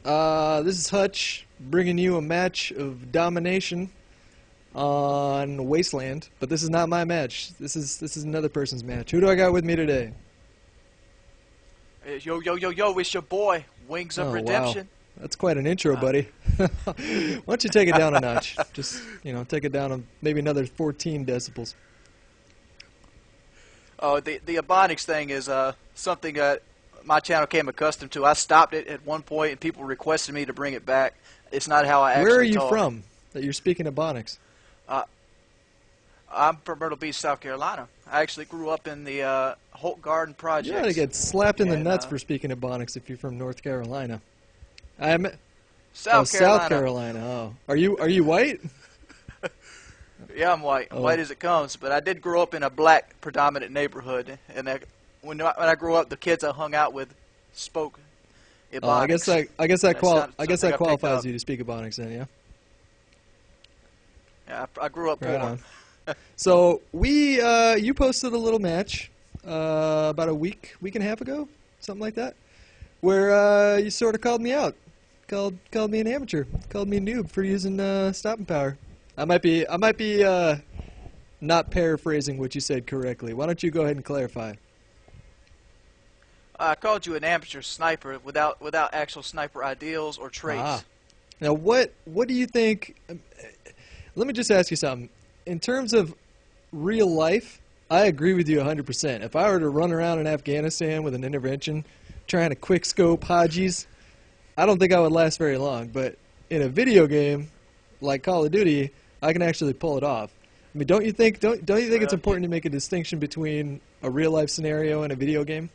This is Hutch bringing you a match of domination on Wasteland, but this is not my match. This is another person's match. Who do I got with me today? Hey, yo, yo, yo, yo, it's your boy, Wings of Oh, Redemption. wow. That's quite an intro, buddy. Why don't you take it down a notch? Just, take it down maybe another 14 decibels. Oh, the Ebonics thing is something that my channel came accustomed to. I stopped it at one point, and people requested me to bring it back. It's not how I actually Where are you talk. from that you're speaking Ebonics? I'm from Myrtle Beach, South Carolina. I actually grew up in the Holt Garden Project. You ought to get slapped in the nuts for speaking Ebonics if you're from North Carolina. South Carolina. South Carolina. Oh, are you white? Yeah, I'm white. Oh. White as it comes. But I did grow up in a black predominant neighborhood, and when I grew up, the kids I hung out with spoke Ebonics. I guess that I qualifies you to speak Ebonics then, yeah. Yeah, I grew up Right poor. on. So you posted a little match about a week and a half ago, something like that, where you sort of called me out, called me an amateur, called me a noob for using stopping power. I might be not paraphrasing what you said correctly. Why don't you go ahead and clarify? I called you an amateur sniper without actual sniper ideals or traits. Ah. Now what do you think? Let me just ask you something. In terms of real life, I agree with you 100%. If I were to run around in Afghanistan with an intervention trying to quick scope Hajis, I don't think I would last very long. But in a video game like Call of Duty, I can actually pull it off. I mean, don't you think it's important to make a distinction between a real life scenario and a video game?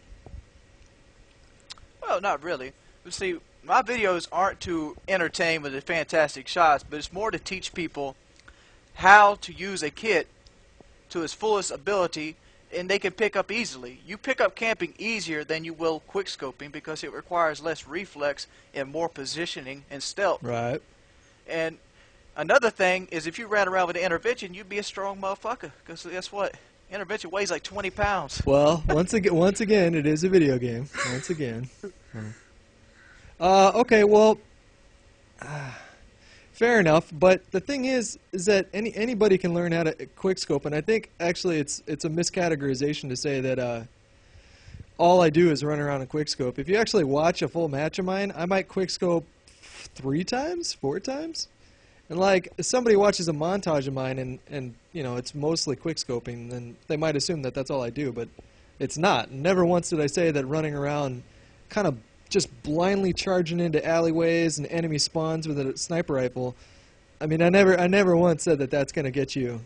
Well, not really. But see, my videos aren't to entertain with the fantastic shots, but it's more to teach people how to use a kit to its fullest ability, and they can pick up easily. You pick up camping easier than you will quickscoping because it requires less reflex and more positioning and stealth. Right. And another thing is if you ran around with an intervention, you'd be a strong motherfucker. Because guess what? Intervention weighs like 20 pounds. Well, once again, it is a video game. Once again. Okay, well, fair enough. But the thing is that anybody can learn how to quickscope, and I think actually it's a miscategorization to say that all I do is run around and quickscope. If you actually watch a full match of mine, I might quickscope 3 times, 4 times. And like, if somebody watches a montage of mine and it's mostly quickscoping, then they might assume that that's all I do, but it's not. Never once did I say that running around kind of just blindly charging into alleyways and enemy spawns with a sniper rifle. I mean, I never once said that that's going to get you,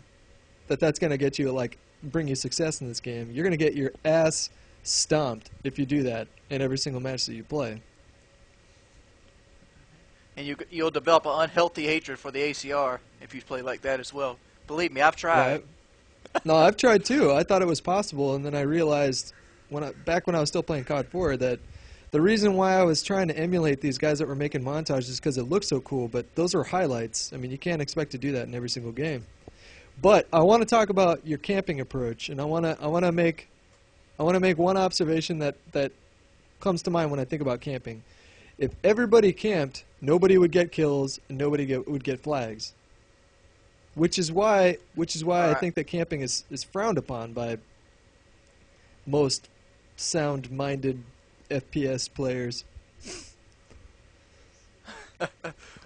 like, bring you success in this game. You're going to get your ass stomped if you do that in every single match that you play. And you'll develop an unhealthy hatred for the ACR if you play like that as well. Believe me, I've tried. Right. No, I've tried too. I thought it was possible, and then I realized back when I was still playing COD 4 that the reason why I was trying to emulate these guys that were making montages is because it looked so cool, but those are highlights. I mean, you can't expect to do that in every single game. But I want to talk about your camping approach, and I want to make one observation that comes to mind when I think about camping. If everybody camped, nobody would get kills and nobody would get flags. Which is why I think that camping is frowned upon by most sound-minded FPS players.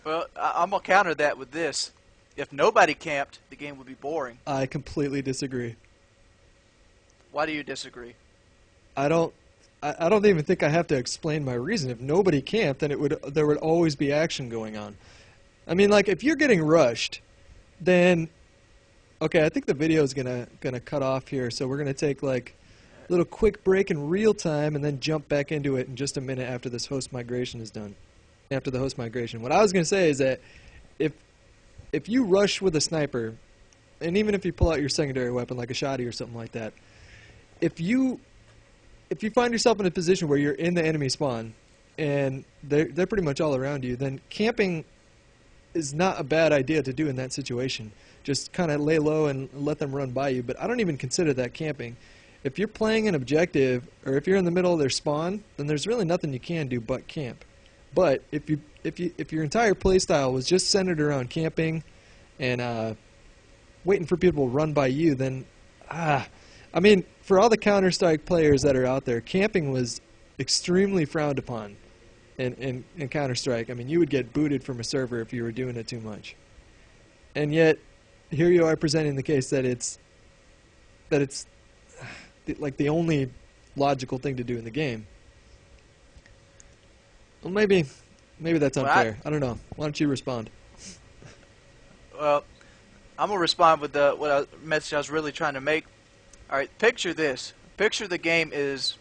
Well, I'm going to counter that with this. If nobody camped, the game would be boring. I completely disagree. Why do you disagree? I don't even think I have to explain my reason. If nobody camped, then there would always be action going on. I mean, like, if you're getting rushed, then okay, I think the video is gonna cut off here, so we're gonna take like a little quick break in real time and then jump back into it in just a minute after this host migration is done. After the host migration, what I was gonna say is that if you rush with a sniper, and even if you pull out your secondary weapon like a shotty or something like that, if you find yourself in a position where you're in the enemy spawn and they're pretty much all around you, then camping is not a bad idea to do in that situation. Just kind of lay low and let them run by you, but I don't even consider that camping. If you're playing an objective, or if you're in the middle of their spawn, then there's really nothing you can do but camp. But if your entire playstyle was just centered around camping and waiting for people to run by you, then I mean, for all the Counter-Strike players that are out there, camping was extremely frowned upon in Counter-Strike. I mean, you would get booted from a server if you were doing it too much. And yet, here you are presenting the case that it's like the only logical thing to do in the game. Well, maybe that's unfair. I don't know. Why don't you respond? Well, I'm gonna respond with the message I was really trying to make. All right, picture this. Picture the game is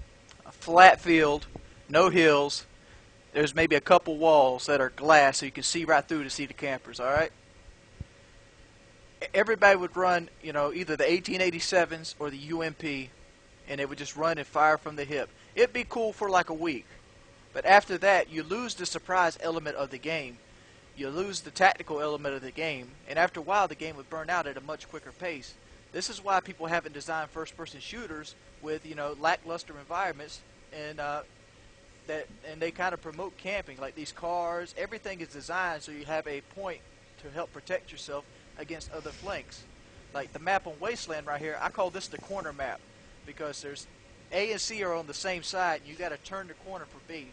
a flat field, no hills. There's maybe a couple walls that are glass, so you can see right through to see the campers. All right. Everybody would run, you know, either the 1887s or the UMP, and they would just run and fire from the hip. It'd be cool for like a week, but after that, you lose the surprise element of the game. You lose the tactical element of the game, and after a while, the game would burn out at a much quicker pace. This is why people haven't designed first-person shooters with, you know, lackluster environments, and they kind of promote camping, like these cars. Everything is designed so you have a point to help protect yourself against other flanks. Like the map on Wasteland right here, I call this the corner map because there's A and C are on the same side, and you got to turn the corner for B.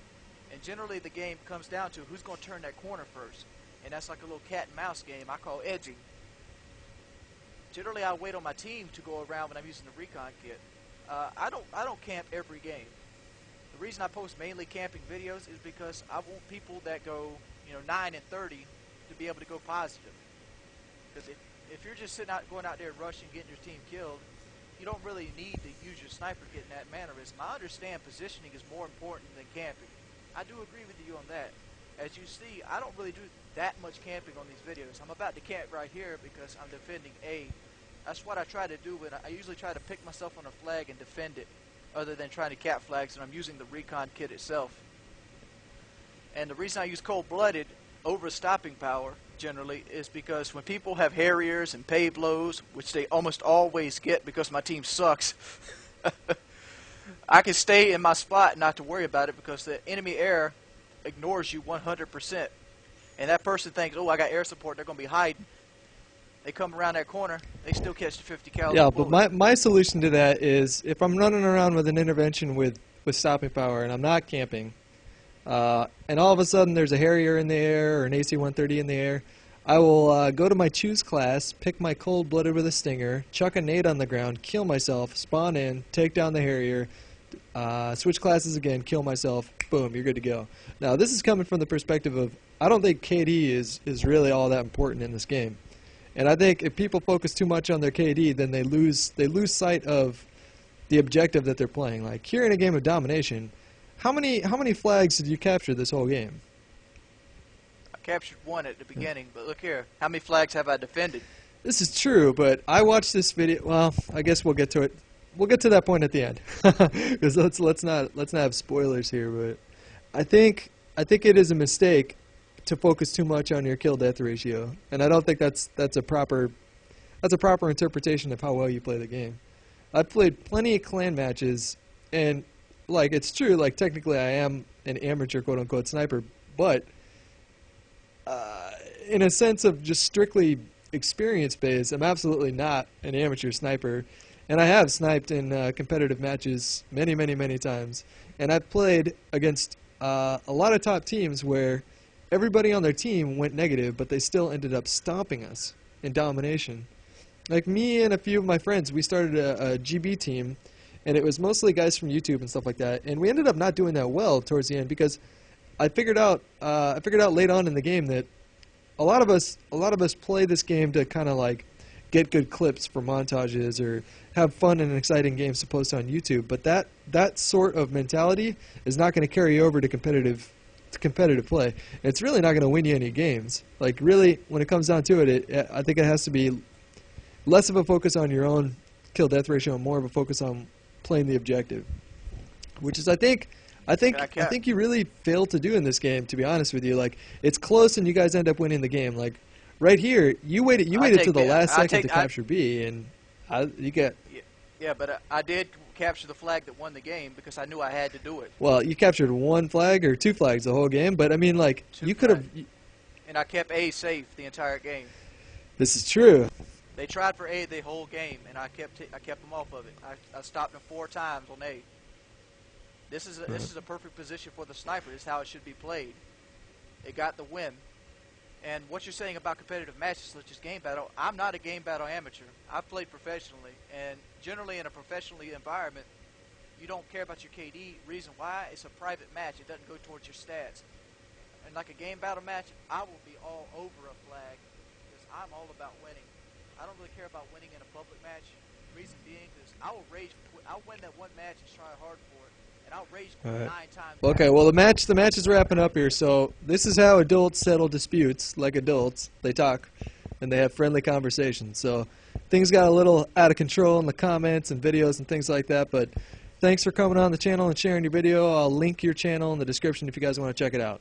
And generally, the game comes down to who's going to turn that corner first, and that's like a little cat and mouse game I call edging. Generally, I wait on my team to go around when I'm using the recon kit. I don't camp every game. The reason I post mainly camping videos is because I want people that go, you know, 9 and 30 to be able to go positive. Because if you're just going out there rushing, getting your team killed, you don't really need to use your sniper kit in that mannerism. I understand positioning is more important than camping. I do agree with you on that. As you see, I don't really do that much camping on these videos. I'm about to camp right here because I'm defending A. That's what I try to do. I usually try to pick myself on a flag and defend it, other than trying to cap flags, and I'm using the recon kit itself. And the reason I use cold-blooded over stopping power generally is because when people have Harriers and Pablos, which they almost always get because my team sucks, I can stay in my spot and not to worry about it because the enemy air ignores you 100%. And that person thinks, oh, I got air support, they're going to be hiding. They come around that corner, they still catch the 50 caliber bullet. But my solution to that is if I'm running around with an intervention with stopping power and I'm not camping, and all of a sudden there's a Harrier in the air or an AC-130 in the air, I will go to my choose class, pick my cold-blooded with a stinger, chuck a nade on the ground, kill myself, spawn in, take down the Harrier, switch classes again, kill myself, boom, you're good to go. Now this is coming from the perspective of I don't think KD is really all that important in this game. And I think if people focus too much on their KD, then they lose sight of the objective that they're playing. Like here in a game of domination, how many flags did you capture this whole game? I captured one at the beginning, but look here, how many flags have I defended? This is true, but I watched this video. Well, I guess we'll get to it. We'll get to that point at the end, because let's not have spoilers here. But I think it is a mistake to focus too much on your kill-death ratio, and I don't think that's a proper interpretation of how well you play the game. I've played plenty of clan matches, and like it's true, like technically I am an amateur quote-unquote sniper, but in a sense of just strictly experience-based, I'm absolutely not an amateur sniper, and I have sniped in competitive matches many times, and I've played against a lot of top teams where everybody on their team went negative, but they still ended up stomping us in domination. Like me and a few of my friends, we started a GB team, and it was mostly guys from YouTube and stuff like that, and we ended up not doing that well towards the end because I figured out late on in the game that a lot of us play this game to kind of like get good clips for montages or have fun and exciting games to post on YouTube, but that sort of mentality is not going to carry over to competitive play. It's really not going to win you any games. Like really, when it comes down to it, I think it has to be less of a focus on your own kill-death ratio and more of a focus on playing the objective, which is I think you really failed to do in this game. To be honest with you, like it's close and you guys end up winning the game. Like right here, you waited to the last second to capture B, and you get. Yeah, but I did capture the flag that won the game because I knew I had to do it. Well, you captured 1 flag or 2 flags the whole game, but I mean, like, 2 you could have. flags. And I kept A safe the entire game. This is true. They tried for A the whole game, and I kept them off of it. I stopped them 4 times on A. This is a perfect position for the sniper. This is how it should be played. It got the win. And what you're saying about competitive matches such as game battle, I'm not a game battle amateur. I've played professionally, and generally in a professional environment, you don't care about your KD. Reason why? It's a private match. It doesn't go towards your stats. And like a game battle match, I will be all over a flag because I'm all about winning. I don't really care about winning in a public match. Reason being is I will rage. I'll win that one match and try hard for it, and I'll rage 9 times. Okay, well the match is wrapping up here. So this is how adults settle disputes. Like adults, they talk and they have friendly conversations. So things got a little out of control in the comments and videos and things like that. But thanks for coming on the channel and sharing your video. I'll link your channel in the description if you guys want to check it out.